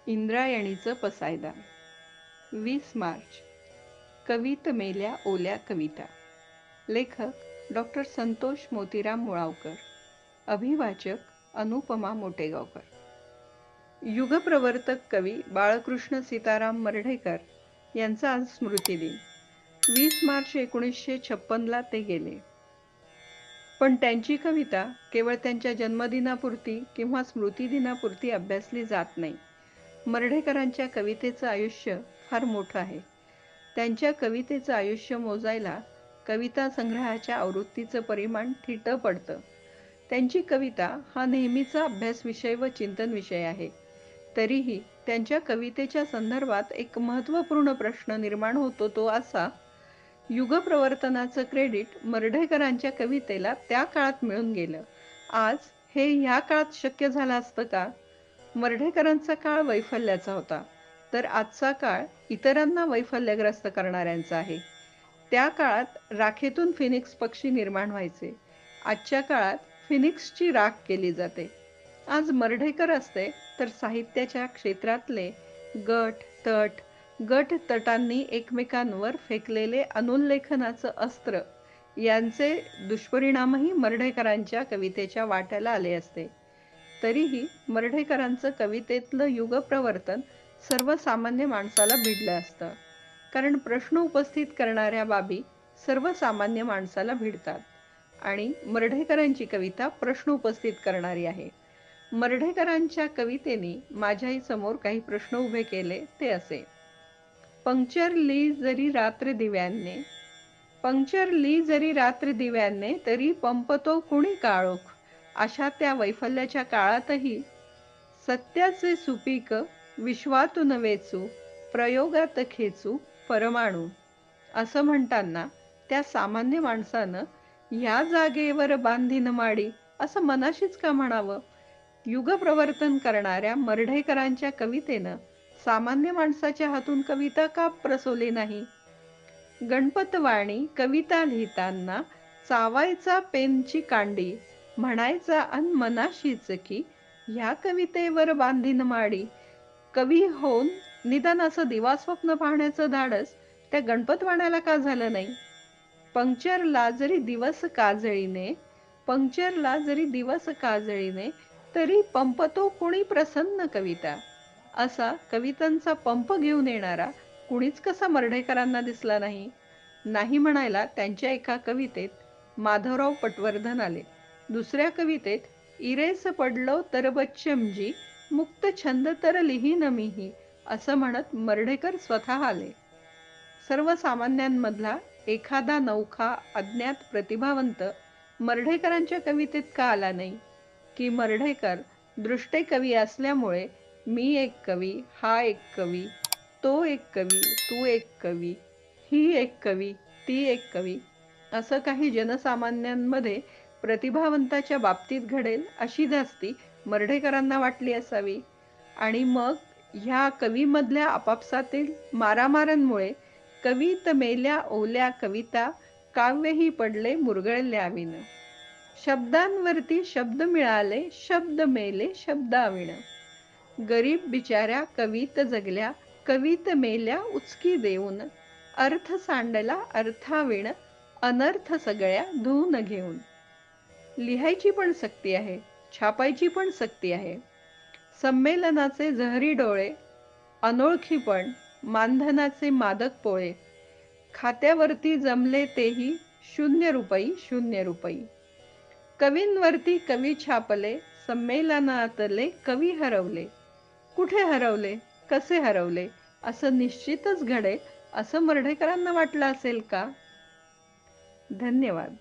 इंद्रायणीचं पसायदान. 20 मार्च. कवित मेल्या ओल्या कविता. लेखक डॉक्टर संतोष मोतीराम मुळावकर. अभिवाचक अनुपमा मोटेगावकर. युगप्रवर्तक कवी बाळकृष्ण सीताराम मर्ढेकर यांचा आज स्मृतिदिन. 20 मार्च 1956ला ते गेले. पण त्यांची कविता केवळ त्यांच्या जन्मदिनापुरती किंवा स्मृतिदिनापुरती अभ्यासली जात नाही. मर्ढेकरांच्या कवितेचं आयुष्य फार मोठं आहे. त्यांच्या कवितेचं आयुष्य मोजायला कविता संग्रहाच्या आवृत्तीचं परिमाण ठिटं पडतं. त्यांची कविता हा नेहमीचा अभ्यास विषय व चिंतन विषय आहे. तरीही त्यांच्या कवितेच्या संदर्भात एक महत्त्वपूर्ण प्रश्न निर्माण होतो, तो असा: युगप्रवर्तनाचं क्रेडिट मर्ढेकरांच्या कवितेला त्या काळात मिळून गेलं. आज हे ह्या काळात शक्य झालं असतं का? मर्ढेकरांचा काळ वैफल्याचा होता, तर आजचा काळ इतरांना वैफल्यग्रस्त करणाऱ्यांचा आहे. त्या काळात राखेतून फिनिक्स पक्षी निर्माण व्हायचे. आजच्या काळात फिनिक्सची राख केली जाते. आज मर्ढेकर असते तर साहित्याच्या क्षेत्रातले गट तट गट तटांनी एकमेकांवर फेकलेले अनुल्लेखनाचं अस्त्र यांचे दुष्परिणामही मर्ढेकरांच्या कवितेच्या वाट्याला आले असते. तरीही मर्ढेकरांचं कवितेतलं युगप्रवर्तन सर्वसामान्य माणसाला भिडलं असतं. कारण प्रश्न उपस्थित करणाऱ्या बाबी सर्वसामान्य माणसाला भिडतात आणि मर्ढेकरांची कविता प्रश्न उपस्थित करणारी आहे. मर्ढेकरांच्या कवितेने माझ्याही समोर काही प्रश्न उभे केले, ते असे: पंक्चरली जरी रात्र दिव्यांनी, पंक्चरली जरी रात्र दिव्यांनी, तरी पंपतो कुणी काळोख. अशा त्या वैफल्याच्या काळातही सत्याचे सुपीक विश्वातून वेचू, प्रयोगात खेचू परमाणू. असं म्हणताना त्या सामान्य माणसानं ह्या जागेवर बांधीन माडी असं मनाशीच का म्हणावं? युगप्रवर्तन करणाऱ्या मर्ढेकरांच्या कवितेनं सामान्य माणसाच्या हातून कविता का प्रसवली नाही? गणपतवाणी कविता लिहिताना चावायचा पेनची कांडी, म्हणायचा अन मनाशीच की ह्या कवितेवर बांधीन माडी. कवी होऊन निदान असं दिवास्वप्न पाहण्याचं धाडस त्या गणपतवाण्याला का झालं नाही? पंक्चरला जरी दिवस काजळीने, पंक्चरला जरी दिवस काजळीने, तरी पंपतो कुणी प्रसन्न कविता. असा कवितांचा पंप घेऊन येणारा कुणीच कसा मर्ढेकरांना दिसला नाही? नाही म्हणायला त्यांच्या एका कवितेत माधवराव पटवर्धन आले. दुसऱ्या कवितेत इरेस पडलो तर बच्चमजी, मुक्त छंद तर लिहीन मीही, असं म्हणत मर्ढेकर स्वतः आले. सर्वसामान्यांमधला एखादा नवखा अज्ञात प्रतिभावंत मर्ढेकरांच्या कवितेत का आला नाही? की मर्ढेकर दृष्टे कवी असल्यामुळे मी एक कवी, हा एक कवी, तो एक कवी, तू एक कवी, ही एक कवी, ती एक कवी, असं काही जनसामान्यांमध्ये प्रतिभावंताच्या बाबतीत घडेल अशी धास्ती मर्ढेकरांना वाटली असावी. आणि मग ह्या कवीमधल्या आपापसातील मारामारांमुळे कवित मेल्या ओल्या कविता, काव्यही पडले मुरगळल्याविण. शब्दांवरती शब्द मिळाले, शब्द मेले शब्दाविण. गरीब बिचाऱ्या कवीत जगल्या, कवीत मेल्या उचकी देऊन. अर्थ सांडला अर्थाविण, अनर्थ सगळ्या धुवून घेऊन. लिहायची पण सक्ती आहे, छापायची पण सक्ती आहे. संमेलनाचे जहरी डोळे, अनोळखीपण, मानधनाचे मादक पोळे. खात्यावरती जमले तेही 0 रुपये 0 रुपये. कवींवरती कवी छापले, संमेलनातले कवी हरवले. कुठे हरवले, कसे हरवले, असं निश्चितच घडेल असं मर्ढेकरांना वाटलं असेल का? धन्यवाद.